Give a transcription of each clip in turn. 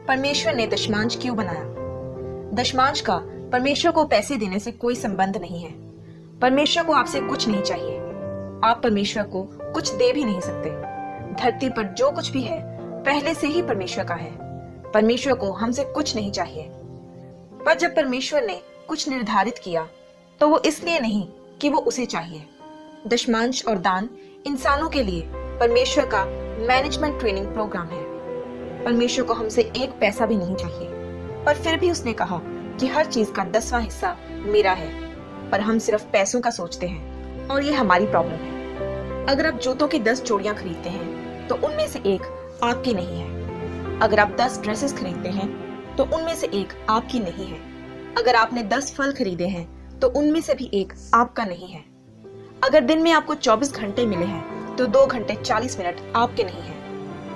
परमेश्वर ने दशमांश क्यों बनाया? दशमांश का परमेश्वर को पैसे देने से कोई संबंध नहीं है। परमेश्वर को आपसे कुछ नहीं चाहिए। आप परमेश्वर को कुछ दे भी नहीं सकते। धरती पर जो कुछ भी है पहले से ही परमेश्वर का है। परमेश्वर को हमसे कुछ नहीं चाहिए। पर जब परमेश्वर ने कुछ निर्धारित किया तो वो इसलिए नहीं कि वो उसे चाहिए। दशमांश और दान इंसानों के लिए परमेश्वर का मैनेजमेंट ट्रेनिंग प्रोग्राम है। परमेश्वर को हमसे एक पैसा भी नहीं चाहिए, पर फिर भी उसने कहा कि हर चीज का 10वां हिस्सा मेरा है। पर हम सिर्फ पैसों का सोचते हैं और ये हमारी प्रॉब्लम है। अगर आप जूतों की 10 जोड़ियां खरीदते हैं तो उनमें से एक आपकी नहीं है। अगर आप 10 ड्रेसेस खरीदते हैं तो उनमें से एक आपकी नहीं है। अगर आपने 10 फल खरीदे हैं तो उनमें से भी एक आपका नहीं है। अगर दिन में आपको 24 घंटे मिले हैं तो 2 घंटे 40 मिनट आपके नहीं है।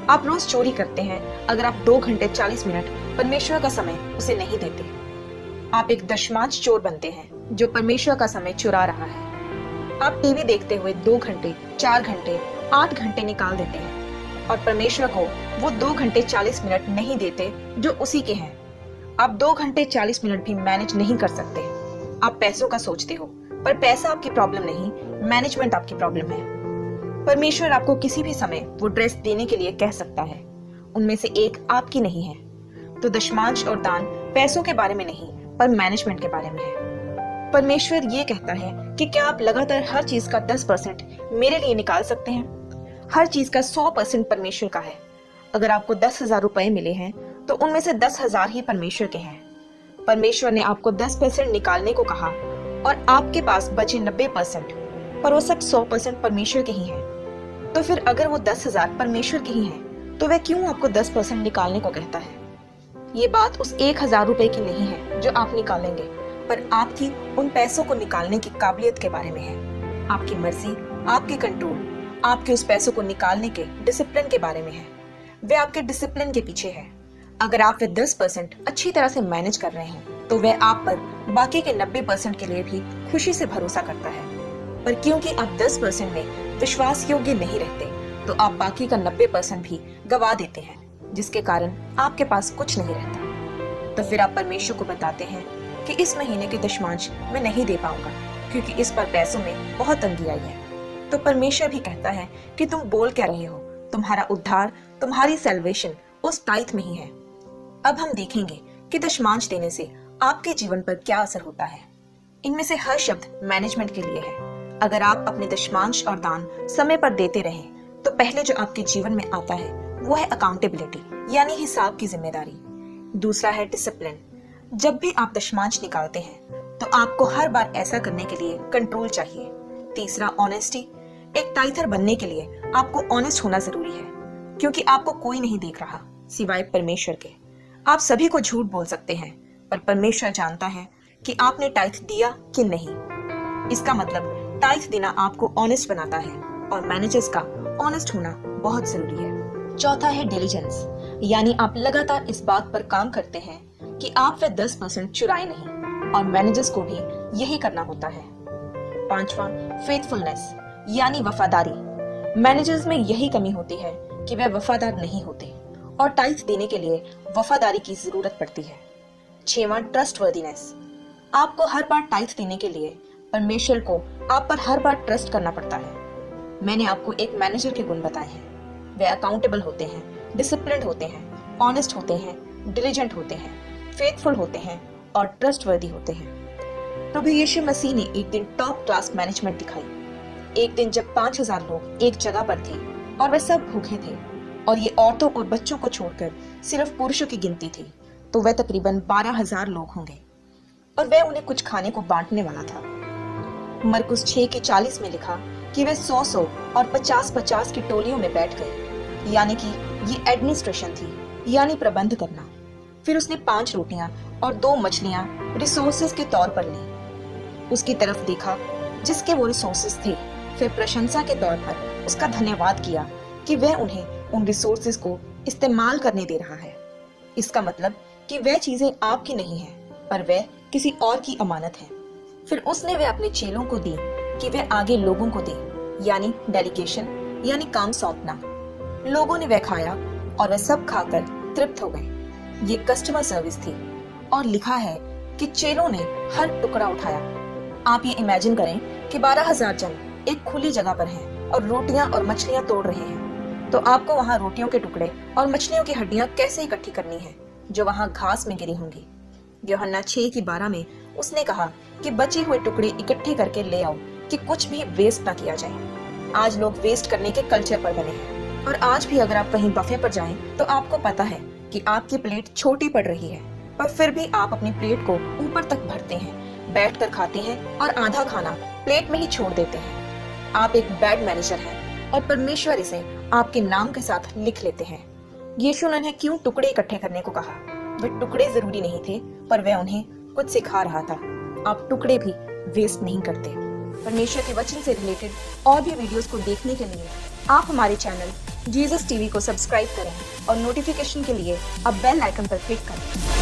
आप रोज चोरी करते हैं, अगर आप 2 घंटे 40 मिनट परमेश्वर का समय उसे नहीं देते। आप एक दशमांश चोर बनते हैं जो परमेश्वर का समय चुरा रहा है। आप टीवी देखते हुए 2 घंटे 4 घंटे 8 घंटे निकाल देते हैं और परमेश्वर को वो 2 घंटे 40 मिनट नहीं देते जो उसी के हैं। आप 2 घंटे 40 मिनट भी मैनेज नहीं कर सकते। आप पैसों का सोचते हो, पर पैसा आपकी प्रॉब्लम नहीं, मैनेजमेंट आपकी प्रॉब्लम है। परमेश्वर आपको किसी भी समय वो ड्रेस देने के लिए कह सकता है, उनमें से एक आपकी नहीं है। तो दशमांश और दान पैसों के बारे में नहीं, पर मैनेजमेंट के बारे में है। परमेश्वर ये कहता है कि क्या आप लगातार हर चीज का 10% मेरे लिए निकाल सकते हैं? हर चीज का 100% परमेश्वर का है। अगर आपको 10,000 रुपए मिले हैं तो उनमें से 10,000 ही परमेश्वर के हैं। परमेश्वर ने आपको 10% निकालने को कहा और आपके पास बचे 90%, पर वो सब 100% परमेश्वर के ही हैं। तो फिर अगर वो 10,000 परमेश्वर के ही हैं, तो वह क्यों आपको 10% निकालने को कहता है? ये बात उस 1,000 रुपए की नहीं है जो आप निकालेंगे, पर आपकी उन पैसों को निकालने की काबिलियत के बारे में है। आपकी मर्जी, आपके कंट्रोल, आपके उस पैसों को निकालने के डिसिप्लिन के बारे में है। वे आपके डिसिप्लिन के पीछे है। अगर आप वे 10% अच्छी तरह से मैनेज कर रहे हैं तो वह आप पर बाकी के 90% के लिए भी खुशी से भरोसा करता है। पर क्योंकि आप 10% में विश्वास योग्य नहीं रहते तो आप बाकी का 90% भी गवा देते हैं, जिसके कारण आपके पास कुछ नहीं रहता। तो फिर आप परमेश्वर को बताते हैं कि इस महीने के दशमांश मैं नहीं दे पाऊंगा क्योंकि इस पर पैसों में बहुत तंगी आई है। तो परमेश्वर भी कहता है कि तुम बोल क्या रहे हो, तुम्हारा उद्धार, तुम्हारी सैल्वेशन उस टाइथ में ही है। अब हम देखेंगे कि दशमांश देने से आपके जीवन पर क्या असर होता है। इनमें से हर शब्द मैनेजमेंट के लिए है। अगर आप अपने दशमांश और दान समय पर देते रहें तो पहले जो आपके जीवन में आता है वो है अकाउंटेबिलिटी, यानी हिसाब की जिम्मेदारी। दूसरा है डिसिप्लिन। जब भी आप दशमांश निकालते हैं तो आपको हर बार ऐसा करने के लिए कंट्रोल चाहिए। तीसरा ऑनेस्टी। एक टाइथर बनने के लिए आपको ऑनेस्ट होना जरूरी है, क्योंकि आपको कोई नहीं देख रहा सिवाय परमेश्वर के। आप सभी को झूठ बोल सकते हैं, पर परमेश्वर जानता है कि आपने टाइथ दिया कि नहीं। इसका मतलब टाइथ देना आपको ऑनेस्ट बनाता है और मैनेजर्स का ऑनेस्ट होना बहुत जरूरी है। चौथा है डिलीजेंस, यानी आप लगातार इस बात पर काम करते हैं कि आप वह 10% चुराए नहीं, और मैनेजर्स को भी यही करना होता है। पांचवा फेथफुलनेस, यानी वफादारी। मैनेजर्स में यही कमी होती है कि वह वफादार नहीं होते और टाइथ देने के लिए वफादारी की जरूरत पड़ती है। छठवां ट्रस्टवर्दीनेस। आपको हर बार टाइथ देने के लिए परमेश्वर को आप पर हर बार ट्रस्ट करना पड़ता है। मैंने आपको एक मैनेजर के गुण बताए हैं। वे अकाउंटेबल होते हैं, डिसिप्लिन्ड होते हैं, ऑनेस्ट होते हैं, डिलीजेंट होते हैं, फेथफुल होते हैं और ट्रस्टवर्दी होते हैं। प्रभु यीशु मसीह ने एक दिन टॉप क्लास मैनेजमेंट दिखाई। एक दिन जब 5,000 लोग एक जगह पर थे और वे सब भूखे थे और ये औरतों और बच्चों को छोड़कर सिर्फ पुरुषों की गिनती थी, तो वह तकरीबन 12,000 लोग होंगे और वह उन्हें कुछ खाने को बांटने वाला था। मरकुस 6:40 में लिखा कि वे 100 और 50 की टोलियों में बैठ गए, यानी कि ये एडमिनिस्ट्रेशन थी, यानी प्रबंध करना। फिर उसने 5 रोटियां और 2 मछलियां रिसोर्सेज के तौर पर ली। उसकी तरफ देखा जिसके वो रिसोर्सेज थे, फिर प्रशंसा के तौर पर उसका धन्यवाद किया कि वह उन्हें उन रिसोर्सेज को इस्तेमाल करने दे रहा है। इसका मतलब कि वह चीजें आपकी नहीं है, पर वह किसी और की अमानत है। फिर उसने वे अपने चेलों को दी कि वे आगे लोगों को दे, यानी डेलीगेशन, यानी काम सौंपना। लोगों ने वह खाया और वह सब खाकर तृप्त हो गए। ये कस्टमर सर्विस थी। और लिखा है कि चेलों ने हर टुकड़ा उठाया। आप ये इमेजिन करें कि 12,000 जन एक खुली जगह पर हैं और रोटियां और मछलियां तोड़ रहे हैं, तो आपको वहां रोटियों के टुकड़े और मछलियों की हड्डियां कैसे इकट्ठी करनी है जो वहां घास में गिरी होंगी। यूहन्ना 6:12 में उसने कहा कि बचे हुए टुकड़े इकट्ठे करके ले आओ कि कुछ भी वेस्ट ना किया जाए। आज लोग वेस्ट करने के कल्चर पर बने हैं और आज भी अगर आप कहीं बफे पर जाएं तो आपको पता है कि आपकी प्लेट छोटी पड़ रही है, पर फिर भी आप अपनी प्लेट को ऊपर तक भरते हैं, बैठकर खाते हैं और आधा खाना प्लेट में ही छोड़ देते हैं। आप एक बैड मैनेजर हैं और परमेश्वर इसे आपके नाम के साथ लिख लेते हैं। यीशु ने उन्हें क्यों टुकड़े इकट्ठे करने को कहा? वे टुकड़े जरूरी नहीं थे, पर वह उन्हें कुछ सिखा रहा था। आप टुकड़े भी वेस्ट नहीं करते। परमेश्वर के वचन से रिलेटेड और भी वीडियोस को देखने के लिए आप हमारे चैनल जीसस टीवी को सब्सक्राइब करें और नोटिफिकेशन के लिए अब बेल आइकन पर क्लिक करें।